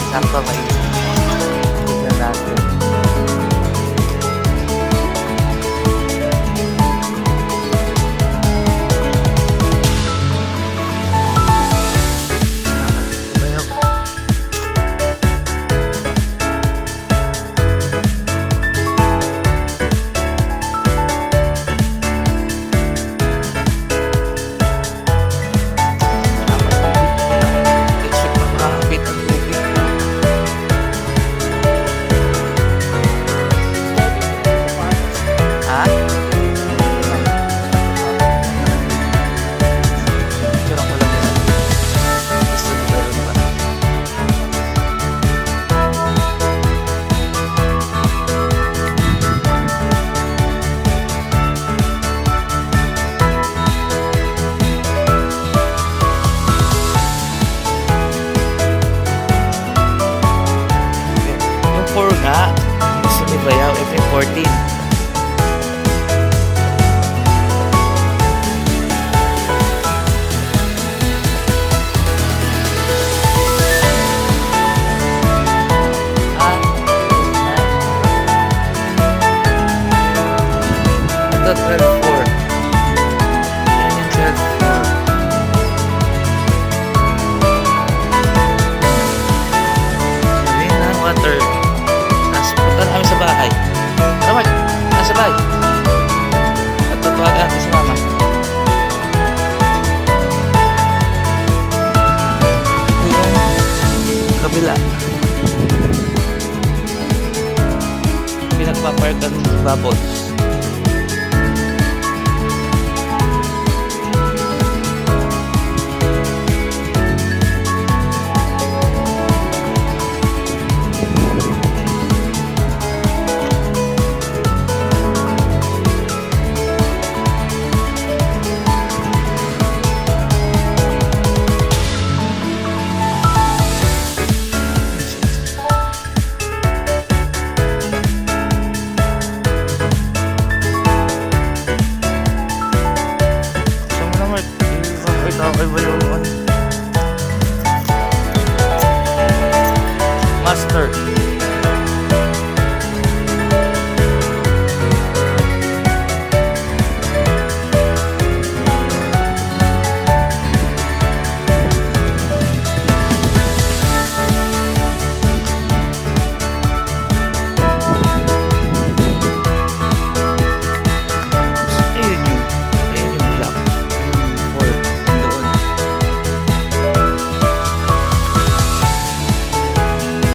Sakto may tignan natin. Gusto ni Bayaw FM14. Ito 12.4. Yan yung 12.4. Sabihin na water. Punta na kami sa bahay. Tara Mark, nasa bahay. At tatawagan natin si Mama. Ito yung kabila. Pinagpaparkan ni Bubbles. Master.